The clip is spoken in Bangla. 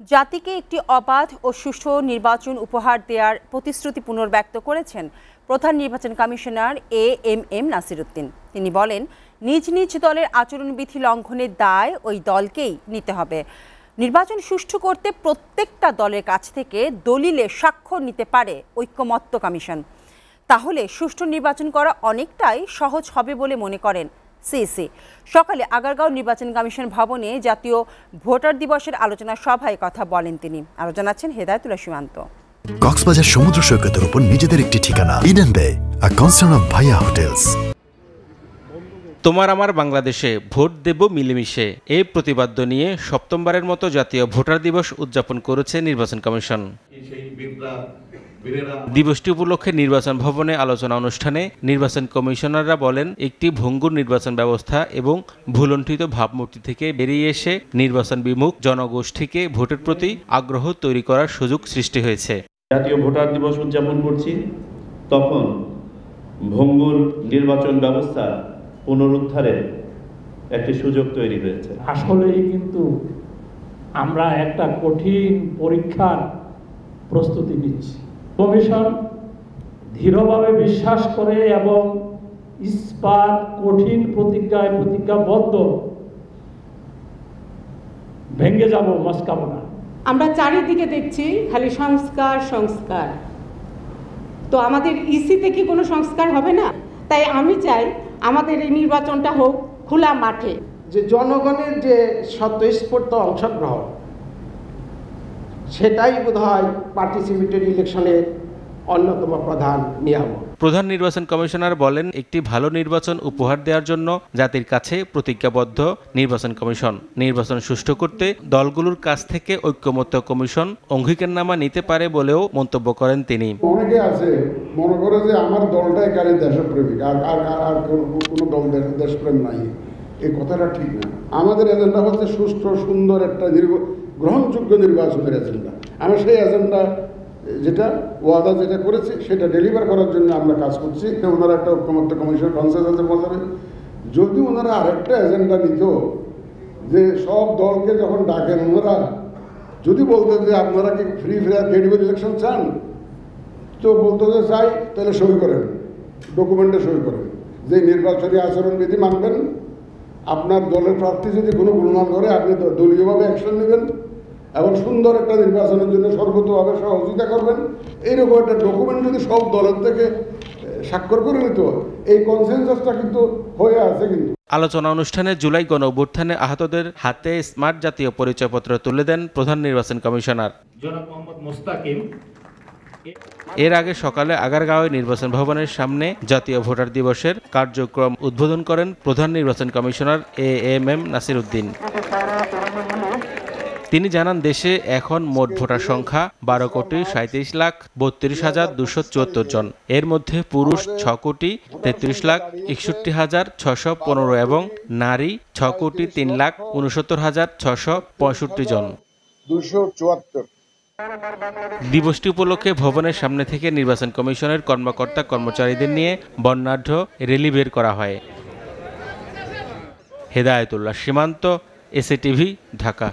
জাতিকে একটি অবাধ ও সুষ্ঠু নির্বাচন উপহার দেওয়ার প্রতিশ্রুতি পুনর্ব্যক্ত করেছেন প্রধান নির্বাচন কমিশনার এএমএম নাসির উদ্দিন। তিনি বলেন, নিজ নিজ দলের আচরণবিধি লঙ্ঘনের দায় ওই দলকেই নিতে হবে। নির্বাচন সুষ্ঠু করতে প্রত্যেকটা দলের কাছ থেকে দলিলে স্বাক্ষর নিতে পারে ঐকমত্য কমিশন। তাহলে সুষ্ঠু নির্বাচন করা অনেকটাই সহজ হবে বলে মনে করেন সিইসি। সকালে আগারগাঁও নির্বাচন কমিশন ভবনে জাতীয় ভোটার দিবসের আলোচনা সভায় কথা বলেন তিনি। আরো জানাচ্ছেন হেদায়েতুল্লাহ সীমান্ত। কক্সবাজার সমুদ্র সৈকতের উপর নিজেদের একটি ঠিকানা, ইডেন বে, আ কনসার্ন অফ ভাইয়া হোটেলস। তোমার আমার বাংলাদেশে ভোট দেব মিলেমিশে, এই প্রতিপাদ্য নিয়ে সপ্তমবারের মতো জাতীয় ভোটার দিবস উদযাপন করেছে নির্বাচন কমিশন। দিবসটি উপলক্ষে নির্বাচন ভবনে আলোচনা অনুষ্ঠানে নির্বাচন কমিশনাররা বলেন, একটি ভঙ্গুর নির্বাচন ব্যবস্থা এবং ভুলণ্ঠিত ভাবমূর্তি থেকে বেরিয়ে এসে নির্বাচন বিমুখ জনগোষ্ঠীকে ভোটের প্রতি আগ্রহ তৈরি করার সুযোগ সৃষ্টি হয়েছে। জাতীয় ভোটার দিবস উদযাপন করছি, তখন ভঙ্গুর নির্বাচন ব্যবস্থা পুনরুদ্ধারের একটি সুযোগ তৈরি হয়েছে। আসলেই কিন্তু আমরা একটা কঠিন পরীক্ষার প্রস্তুতি নিচ্ছি। কমিশন দৃঢ়ভাবে বিশ্বাস করে এবং ইস্পাত কঠিন প্রতিজ্ঞাবদ্ধ, ভেঙে যাব মস্কাবো না। আমরা চারিদিকে দেখছি খালি সংস্কার সংস্কার, তো আমাদের ইসিতে কি কোনো সংস্কার হবে না? তাই আমি চাই আমাদের এই নির্বাচনটা হোক খোলা মাঠে, যে জনগণের যে স্বতঃস্ফূর্ত অংশগ্রহণ, সেটাই বোধহয় পার্টিসিপেটরি ইলেকশনের অন্যতম প্রধান নিয়ামক। প্রধান নির্বাচন কমিশনার বলেন, একটি ভালো নির্বাচন উপহার দেওয়ার জন্য জাতির কাছে প্রতিজ্ঞাবদ্ধ নির্বাচন কমিশন। নির্বাচন সুষ্ঠু করতে দলগুলোর কাছ থেকে ঐকমত্য কমিশন অঙ্গীকারনামা নিতে পারে বলেও মন্তব্য করেন তিনি। অনেকে আছে মনে করে যে আমার দলটাই কারি দেশপ্রেমিক, আর কোনো দল দেশপ্রেম নাই। এই কথাটা ঠিক না। আমাদের এজেন্ডা হচ্ছে সুষ্ঠু সুন্দর একটা গ্রহণযোগ্য নির্বাচনের এজেন্ডা। আমরা সেই এজেন্ডা ওয়াদা যেটা করেছি সেটা ডেলিভার করার জন্য আমরা কাজ করছি। ওনারা একটা ঐকমত্য কমিশন কনসেনসাসের মধ্যে, যদি ওনারা আরেকটা এজেন্ডা নিত যে সব দলকে যখন ডাকেন, ওনারা যদি বলতেন যে আপনারা কি ফ্রি ফেয়ার ক্রেডিবল ইলেকশন চান, তো বলতো যে চাই, তাহলে সই করেন, ডকুমেন্টে সই করেন যে নির্বাচনী আচরণবিধি মানবেন, আপনার দলের প্রার্থী যদি কোনো গোলমাল করে আপনি দলীয়ভাবে অ্যাকশন নেবেন এবং সুন্দর একটা নির্বাচনের জন্য সর্বতভাবে সহযোগিতা করবেন। এইরকম একটা ডকুমেন্ট যদি সব দলের থেকে স্বাক্ষর করে নিত, এই কনসেনসাসটা কিন্তু হয়ে আছে। কিন্তু আলোচনা অনুষ্ঠানে জুলাই গণ অভ্যুত্থানে আহতদের হাতে স্মার্ট জাতীয় পরিচয়পত্র তুলে দেন প্রধান নির্বাচন কমিশনার জনাব মোহাম্মদ মুস্তাকিম। এর আগে সকালে আগারগাঁও নির্বাচন ভবনের সামনে জাতীয় ভোটার দিবসের কার্যক্রম উদ্বোধন করেন প্রধান নির্বাচন কমিশনার এএমএম নাসির উদ্দিন। তিনি জানান, দেশে এখন মোট ভোটার সংখ্যা 12,37,32,274 জন। এর মধ্যে পুরুষ 6,33,61,615 এবং নারী 6,03,69,665 জন। 274 দিবসটি উপলক্ষে ভবনের সামনে থেকে নির্বাচন কমিশনের কর্মকর্তা কর্মচারীদের নিয়ে বর্ণাঢ্য র্যালি বের করা হয়। হেদায়েতুল্লাহ সীমান্ত, এসএটিভি, ঢাকা।